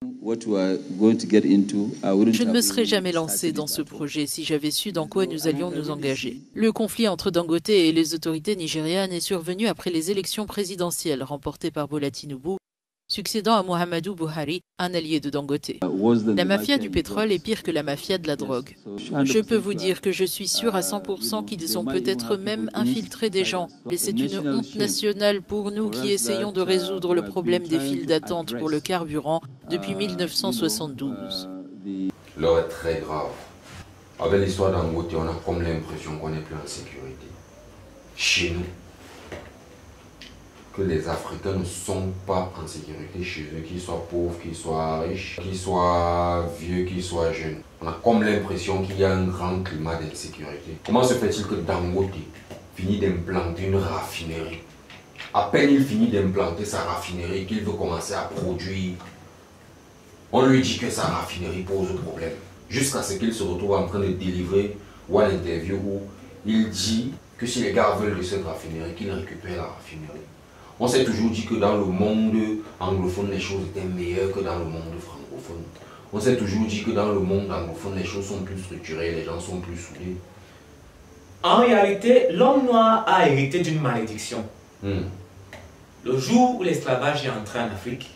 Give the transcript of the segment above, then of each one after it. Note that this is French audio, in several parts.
Je ne me serais jamais lancé dans ce projet si j'avais su dans quoi nous allions nous engager. Le conflit entre Dangote et les autorités nigérianes est survenu après les élections présidentielles remportées par Bola Tinubu, succédant à Muhammadu Buhari, un allié de Dangote. La mafia du pétrole est pire que la mafia de la drogue. Je peux vous dire que je suis sûr à 100% qu'ils ont peut-être même infiltré des gens. Et c'est une honte nationale pour nous qui essayons de résoudre le problème des files d'attente pour le carburant depuis 1972. L'heure est très grave. Avec l'histoire d'Angote, on a comme l'impression qu'on n'est plus en sécurité. Chez nous, que les Africains ne sont pas en sécurité chez eux, qu'ils soient pauvres, qu'ils soient riches, qu'ils soient vieux, qu'ils soient jeunes. On a comme l'impression qu'il y a un grand climat d'insécurité. Comment se fait-il que Dangote finit d'implanter une raffinerie? À peine il finit d'implanter sa raffinerie qu'il veut commencer à produire. On lui dit que sa raffinerie pose problème. Jusqu'à ce qu'il se retrouve en train de délivrer ou à l'interview où il dit que si les gars veulent de cette raffinerie, qu'ils récupèrent la raffinerie. On s'est toujours dit que dans le monde anglophone, les choses étaient meilleures que dans le monde francophone. On s'est toujours dit que dans le monde anglophone, les choses sont plus structurées, les gens sont plus soudés. En réalité, l'homme noir a hérité d'une malédiction. Le jour où l'esclavage est entré en Afrique,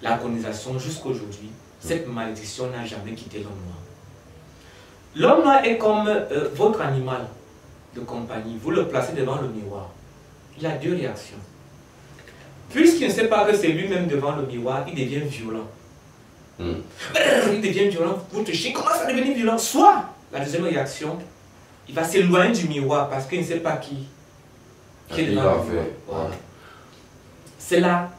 la colonisation jusqu'à aujourd'hui, cette malédiction n'a jamais quitté l'homme noir. L'homme noir est comme votre animal de compagnie. Vous le placez devant le miroir. Il a deux réactions. Puisqu'il ne sait pas que c'est lui-même devant le miroir, il devient violent. Il devient violent. Votre chien commence à devenir violent. Soit, la deuxième réaction, il va s'éloigner du miroir parce qu'il ne sait pas qui est devant le miroir. Voilà. C'est la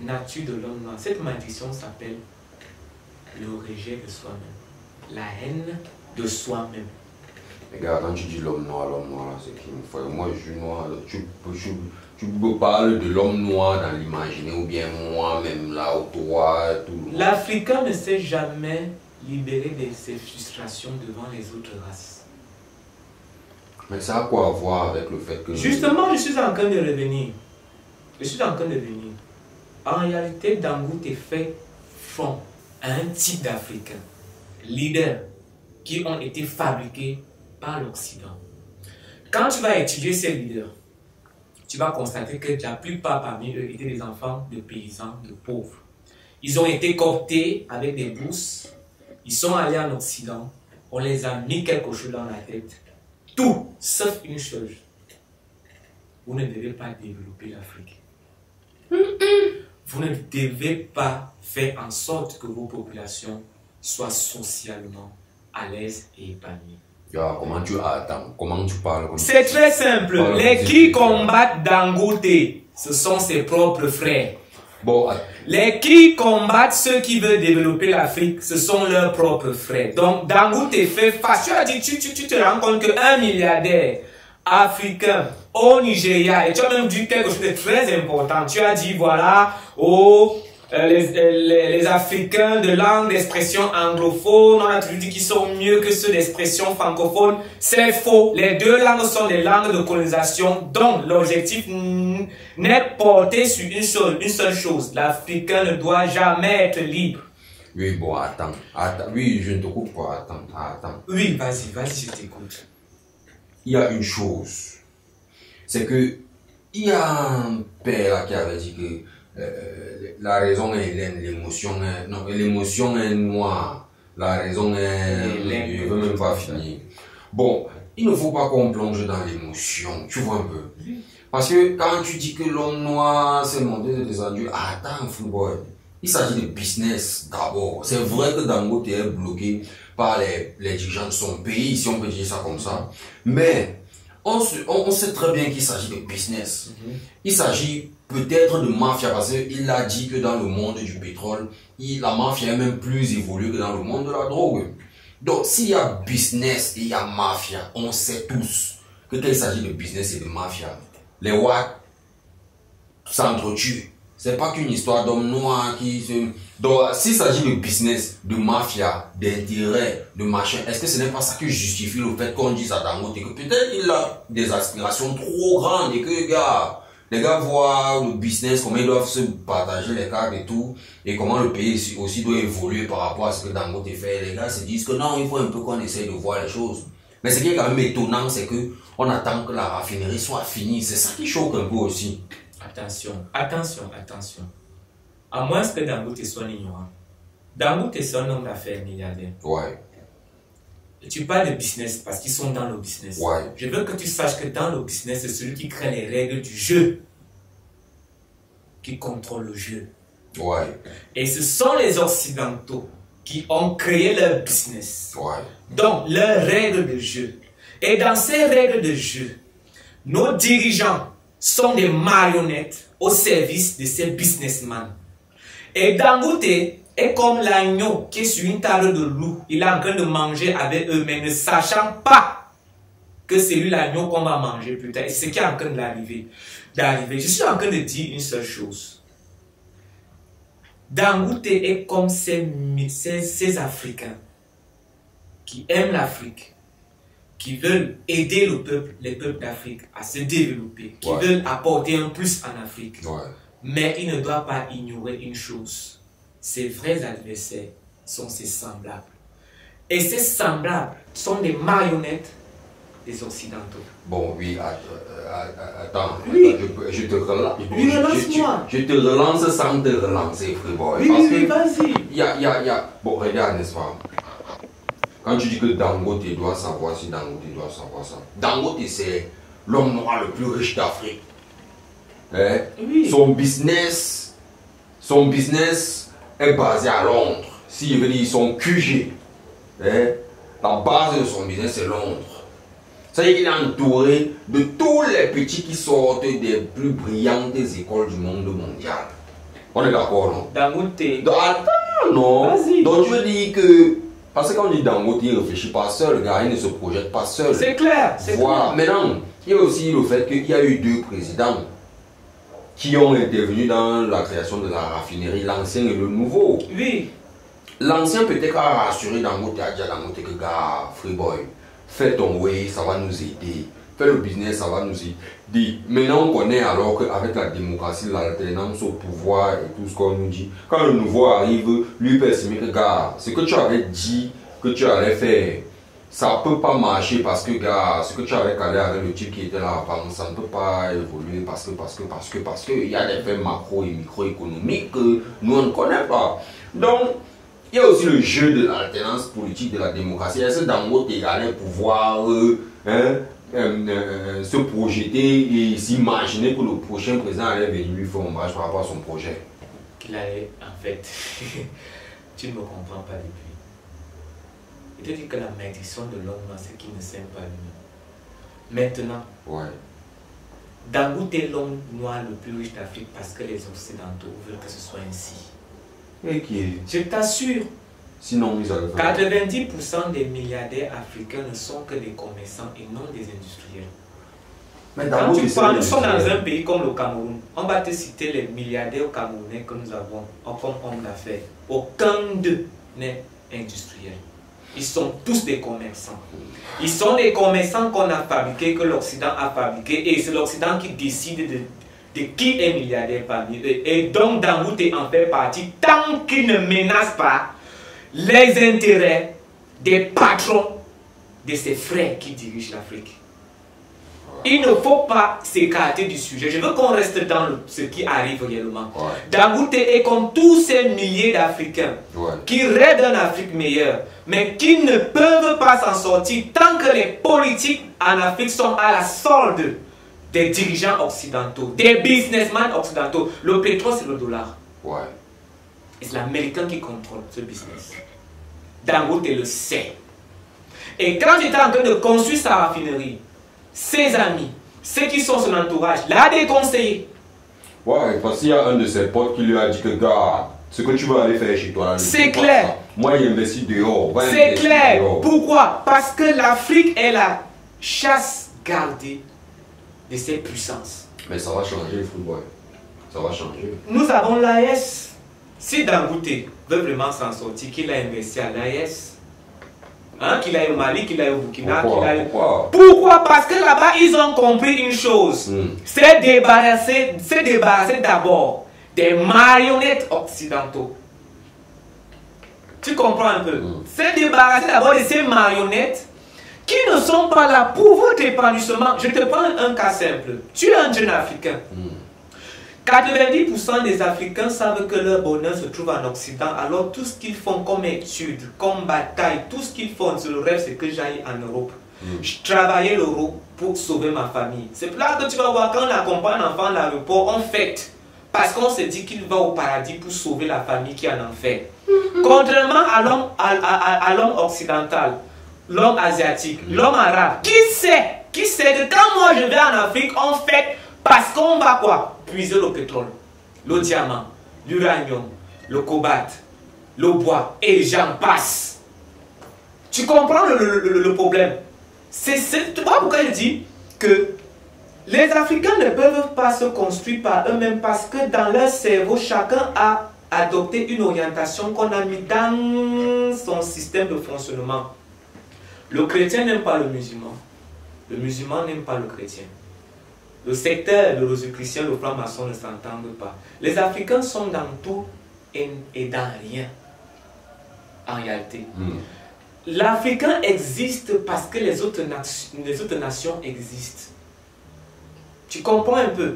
nature de l'homme noir. Cette malédiction s'appelle le rejet de soi-même. La haine de soi-même. Regarde, quand tu dis l'homme noir, c'est qui me fait. Moi, je suis noir. Tu me parles de l'homme noir dans l'imaginaire ou bien moi-même, là, au toi, tout. L'Africain ne s'est jamais libéré de ses frustrations devant les autres races. Mais ça a quoi à voir avec le fait que... Justement, je suis en train de revenir. En réalité, Dangote fait front à un type d'Africains, leaders, qui ont été fabriqués par l'Occident. Quand tu vas étudier ces leaders, tu vas constater que la plupart parmi eux étaient des enfants de paysans, de pauvres. Ils ont été cooptés avec des bourses, ils sont allés en Occident, on les a mis quelque chose dans la tête. Tout, sauf une chose. Vous ne devez pas développer l'Afrique. Vous ne devez pas faire en sorte que vos populations soient socialement à l'aise et épanouies. Comment tu attends? Comment tu parles comme ça? C'est très simple. Les qui combattent Dangote, ce sont ses propres frères. Bon, les qui combattent ceux qui veulent développer l'Afrique, ce sont leurs propres frères. Donc Dangote fait face. Tu as dit, tu te rends compte qu'un milliardaire africain au Nigeria, et tu as même dit quelque chose de très important. Tu as dit, voilà, les Africains de langue d'expression anglophone, on a toujours dit qu'ils sont mieux que ceux d'expression francophone. C'est faux. Les deux langues sont des langues de colonisation dont l'objectif n'est porté sur une seule chose. L'Africain ne doit jamais être libre. Oui, bon, attends. Oui, je ne te coupe pas. Attends. Oui, vas-y, je t'écoute. Il y a une chose. C'est que il y a un père qui avait dit que la raison est laine, l'émotion est noire, la raison est laine, je ne veux même pas finir. Bon, il ne faut pas qu'on plonge dans l'émotion, tu vois un peu. Parce que quand tu dis que l'homme noir s'est monté et descendu, attends, football. Il s'agit de business d'abord. C'est vrai que Dangote est bloqué par les dirigeants de son pays, si on peut dire ça comme ça. Mais on sait très bien qu'il s'agit de business. Il s'agit peut-être de mafia, parce qu'il a dit que dans le monde du pétrole, la mafia est même plus évoluée que dans le monde de la drogue. Donc, s'il y a business et il y a mafia, on sait tous que quand il s'agit de business et de mafia, les Ouacs s'entretuent. C'est pas qu'une histoire d'hommes noirs qui se... Donc, s'il s'agit de business, de mafia, d'intérêt, de machin, est-ce que ce n'est pas ça qui justifie le fait qu'on dise à Dangote que peut-être il a des aspirations trop grandes et que, gars, Les gars voient le business, comment ils doivent se partager les cartes et tout, et comment le pays aussi doit évoluer par rapport à ce que Dangote fait. Les gars se disent que non, il faut un peu qu'on essaye de voir les choses. Mais ce qui est quand même étonnant, c'est que on attend que la raffinerie soit finie. C'est ça qui choque un peu aussi. Attention, attention, attention. À moins que Dangote soit ignorant. Dangote est un homme d'affaires milliardaire. Ouais. Et tu parles de business parce qu'ils sont dans le business. Ouais. Je veux que tu saches que dans le business, c'est celui qui crée les règles du jeu qui contrôle le jeu. Ouais. Et ce sont les Occidentaux qui ont créé leur business. Ouais. Donc, leurs règles de jeu. Et dans ces règles de jeu, nos dirigeants sont des marionnettes au service de ces businessmen. Et Dangote est comme l'agneau qui est sur une table de loup. Il est en train de manger avec eux, mais ne sachant pas que c'est lui l'agneau qu'on va manger plus tard. Et c'est ce qui est en train d'arriver. Je suis en train de dire une seule chose. Dangote est comme ces Africains qui aiment l'Afrique, qui veulent aider les peuples d'Afrique à se développer, qui veulent apporter un plus en Afrique. Ouais. Mais il ne doit pas ignorer une chose. Ses vrais adversaires sont ses semblables. Et ces semblables sont des marionnettes des Occidentaux. Bon, oui, attends, Oui. attends, je te relance. Oui, relance-moi. Je te relance sans te relancer, Freeboy. Oui, parce oui, que vas-y. Bon, regarde, n'est-ce pas? Quand tu dis que Dangote doit savoir si Dangote doit savoir ça. Dangote, c'est l'homme noir le plus riche d'Afrique. Hein? Oui. Son business est basé à Londres. Si je veux dire son QG, hein? La base de son business c'est Londres. Ça veut dire qu'il est entouré de tous les petits qui sortent des plus brillantes écoles du monde mondial. On est d'accord, non? Dangote. Attends, non. Vas-y. Donc je veux dire que, parce que quand on dit Dangote, il ne réfléchit pas seul, gars, il ne se projette pas seul. C'est clair, c'est voilà. clair. Maintenant, il y a aussi le fait qu'il y a eu deux présidents qui ont intervenu dans la création de la raffinerie, l'ancien et le nouveau. Oui. L'ancien peut-être a rassuré Dangote, a dit à Dangote que gars, Freeboy, fais ton way, ça va nous aider. Fais le business, ça va nous aider. Maintenant, on connaît alors qu'avec la démocratie, l'alternance au pouvoir et tout ce qu'on nous dit, quand le nouveau arrive, lui peut estimer que gars, ce que tu avais dit que tu allais faire, ça ne peut pas marcher parce que gars, ce que tu avais calé avec le type qui était là avant, ça ne peut pas évoluer parce que il y a des faits macro et microéconomiques que nous on ne connaît pas. Donc, il y a aussi le jeu de l'alternance politique de la démocratie. Est-ce que Dangote allait pouvoir se projeter et s'imaginer que le prochain président allait venir lui faire hommage par rapport à son projet? Qu'il allait, en fait, tu ne me comprends pas depuis. Il te dit que la malédiction de l'homme, c'est qu'il ne s'aime pas lui-même. Maintenant, ouais. Dangote est l'homme noir le plus riche d'Afrique parce que les Occidentaux veulent que ce soit ainsi. Et qui est... Je t'assure, sinon ils allaient faire... 90% des milliardaires africains ne sont que des commerçants et non des industriels. Mais quand tu parles, nous sommes dans un pays comme le Cameroun. On va te citer les milliardaires camerounais que nous avons comme hommes d'affaires. Aucun d'eux n'est industriel. Ils sont tous des commerçants. Ils sont des commerçants qu'on a fabriqués, que l'Occident a fabriqués. Et c'est l'Occident qui décide de qui est milliardaire parmi eux. Et donc Dangote en fait partie tant qu'il ne menace pas les intérêts des patrons de ses frères qui dirigent l'Afrique. Il ne faut pas s'écarter du sujet. Je veux qu'on reste dans ce qui arrive réellement. Ouais. Dangote est comme tous ces milliers d'Africains qui rêvent d'une Afrique meilleure, mais qui ne peuvent pas s'en sortir tant que les politiques en Afrique sont à la solde des dirigeants occidentaux, des businessmen occidentaux. Le pétrole, c'est le dollar. Ouais. Et c'est l'Américain qui contrôle ce business. Dangote le sait. Et quand il était en train de construire sa raffinerie, ses amis, ceux qui sont son entourage, l'a déconseillé. Ouais, parce qu'il y a un de ses potes qui lui a dit que gars, ce que tu veux aller faire chez toi, c'est clair. Moi, il investit dehors. C'est clair. Dehors. Pourquoi? Parce que l'Afrique est la chasse gardée de ses puissances. Mais ça va changer, football. Ça va changer. Nous avons l'AES. Si Dangote veut vraiment s'en sortir, qu'il a investi à l'AES, Hein, qu'il aille au Mali, qu'il aille au Burkina, Pourquoi? Parce que là-bas, ils ont compris une chose. C'est débarrasser d'abord des marionnettes occidentaux. Tu comprends un peu? C'est débarrasser d'abord de ces marionnettes qui ne sont pas là pour votre épanouissement. Je te prends un cas simple. Tu es un jeune Africain. 90% des Africains savent que leur bonheur se trouve en Occident, alors tout ce qu'ils font comme études, comme bataille, tout ce qu'ils font, c'est le rêve, c'est que j'aille en Europe. Je travaillais l'Europe pour sauver ma famille. C'est là que tu vas voir, quand on accompagne un enfant à l'aéroport, on fête. Parce qu'on se dit qu'il va au paradis pour sauver la famille qui est en enfer. Contrairement à l'homme occidental, l'homme asiatique, l'homme arabe, qui sait que quand moi je vais en Afrique, on fête parce qu'on va quoi? Puiser le pétrole, le diamant, l'uranium, le cobalt, le bois, et j'en passe. Tu comprends le problème? Tu vois pourquoi je dis que les Africains ne peuvent pas se construire par eux-mêmes parce que dans leur cerveau, chacun a adopté une orientation qu'on a mis dans son système de fonctionnement. Le chrétien n'aime pas le musulman n'aime pas le chrétien. Le secteur, le rosicrucien, le franc-maçon ne s'entendent pas. Les Africains sont dans tout et dans rien, en réalité. L'Africain existe parce que les autres nations existent. Tu comprends un peu?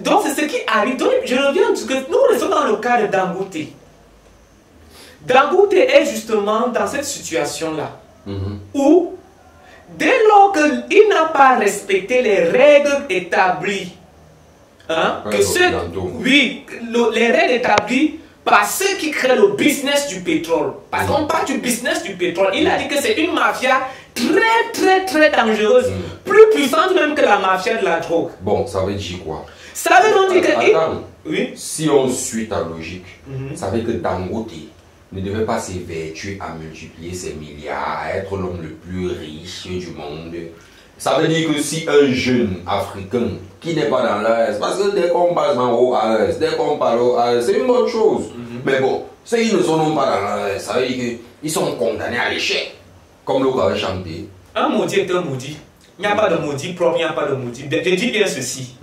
Donc c'est ce qui arrive. Donc, je reviens, parce que nous restons dans le cas de Dangote. Dangote est justement dans cette situation-là, où dès lors qu'il n'a pas respecté les règles établies, hein, les règles établies par ceux qui créent le business du pétrole. Parce qu'on parle du business du pétrole. Il a dit que c'est une mafia très dangereuse, plus puissante même que la mafia de la drogue. Bon, ça veut dire quoi? Ça veut donc dire que... Si on suit ta logique, ça veut dire que Dangote ne devait pas s'évertuer à multiplier ses milliards, à être l'homme le plus riche du monde. Ça veut dire que si un jeune Africain qui n'est pas dans l'AS, parce que dès qu'on parle au AS, dès qu'on parle au AS, c'est une bonne chose. Mais bon, ceux qui ne sont pas dans l'AS, ça veut dire qu'ils sont condamnés à l'échec. Comme l'autre avait chanté. Un maudit est un maudit. Il n'y a pas de maudit propre, il n'y a pas de maudit. Je dis bien ceci.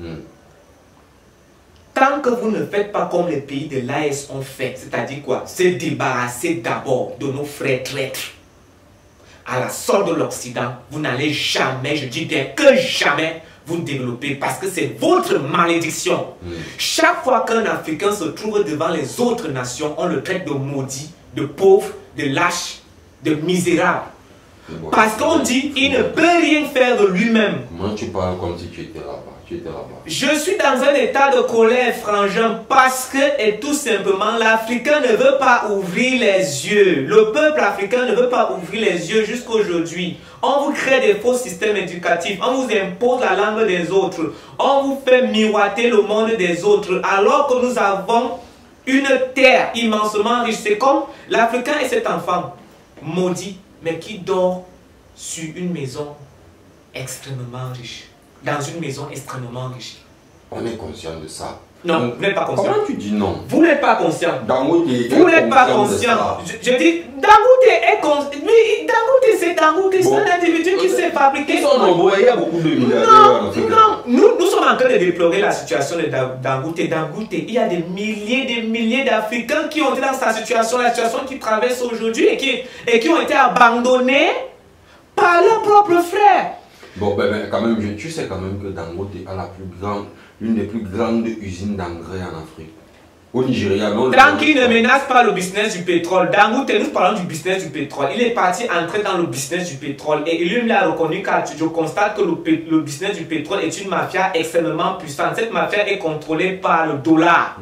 Tant que vous ne faites pas comme les pays de l'AS ont fait, c'est-à-dire quoi? Se débarrasser d'abord de nos frères traîtres. À la sorte de l'Occident, vous n'allez jamais, je dis bien que jamais, vous développer parce que c'est votre malédiction. Chaque fois qu'un Africain se trouve devant les autres nations, on le traite de maudit, de pauvre, de lâche, de misérable. Parce qu'on dit il ne peut rien faire de lui-même. Moi, tu parles comme si tu étais là-bas. Je suis dans un état de colère, frangin, parce que, et tout simplement, l'Africain ne veut pas ouvrir les yeux. Le peuple africain ne veut pas ouvrir les yeux jusqu'à aujourd'hui. On vous crée des faux systèmes éducatifs, on vous impose la langue des autres, on vous fait miroiter le monde des autres, alors que nous avons une terre immensement riche. C'est comme l'Africain et cet enfant maudit, mais qui dort sur une maison extrêmement riche. Dans une maison extrêmement riche. On est conscient de ça. Non, vous n'êtes pas conscient. Comment tu dis non? Vous n'êtes pas conscient. Dangote vous n'êtes pas conscient. Je dis, Dangote est conscient. Mais Dangote, c'est Dangote. C'est un individu qui s'est fabriqué. Ils sont nombreux, il y a beaucoup de milliardaires. Non, nous sommes en train de déplorer la situation de Dangote. Dangote, il y a des milliers d'Africains qui ont été dans sa situation, la situation qu'ils traversent aujourd'hui et qui ont été abandonnés par leurs propres frères. Bon, ben, quand même, tu sais quand même que Dangote a l'une des plus grandes usines d'engrais en Afrique. Au Nigeria, non? Tant qu'il ne menace pas le business du pétrole, Dangote, nous parlons du business du pétrole. Il est parti entrer dans le business du pétrole et lui a reconnu car je constate que le business du pétrole est une mafia extrêmement puissante. Cette mafia est contrôlée par le dollar.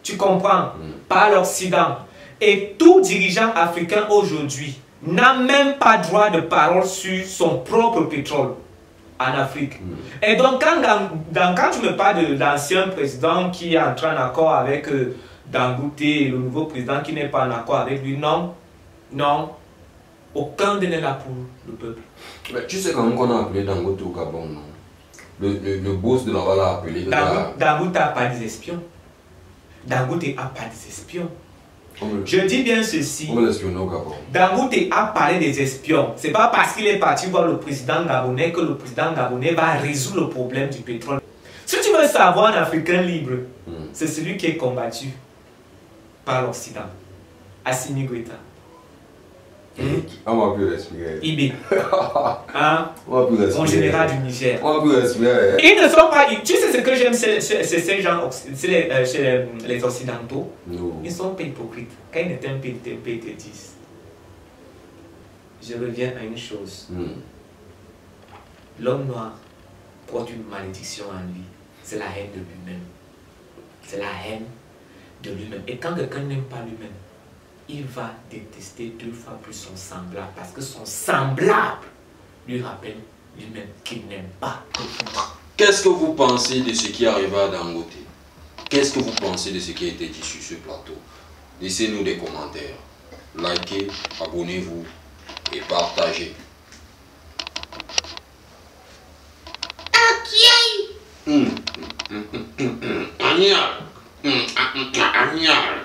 Tu comprends? Par l'Occident. Et tout dirigeant africain aujourd'hui n'a même pas droit de parole sur son propre pétrole en Afrique. Et donc, quand tu me parles de l'ancien président qui est entré en accord avec Dangote et le nouveau président qui n'est pas en accord avec lui, non, aucun n'est là pour le peuple. Mais tu sais quand même qu'on a appelé Dangote au Gabon, non? Le boss de là-bas l'a appelé. Dangote n'a pas des espions. Dangote n'a pas des espions. Je dis bien ceci. Dangote a parlé des espions. C'est pas parce qu'il est parti voir le président gabonais que le président gabonais va résoudre le problème du pétrole. Si tu veux savoir un Africain libre, c'est celui qui est combattu par l'Occident. Assimi Goïta. On va plus respirer. Ibé. Hein? Mon général du Niger. On va plus respirer. Ils ne sont pas. Tu sais ce que j'aime, c'est ces gens, c'est les Occidentaux. No. Ils sont pas hypocrites. Quand ils n'étaient pas, ils te disent. Je reviens à une chose. L'homme noir porte une malédiction en lui. C'est la haine de lui-même. C'est la haine de lui-même. Et quand quelqu'un n'aime pas lui-même, il va détester 2 fois plus son semblable. Parce que son semblable lui rappelle lui-même qu'il n'aime pas. Qu'est-ce que vous pensez de ce qui arriva à Dangote? Qu'est-ce que vous pensez de ce qui a été dit sur ce plateau? Laissez-nous des commentaires. Likez, abonnez-vous et partagez. Agnal.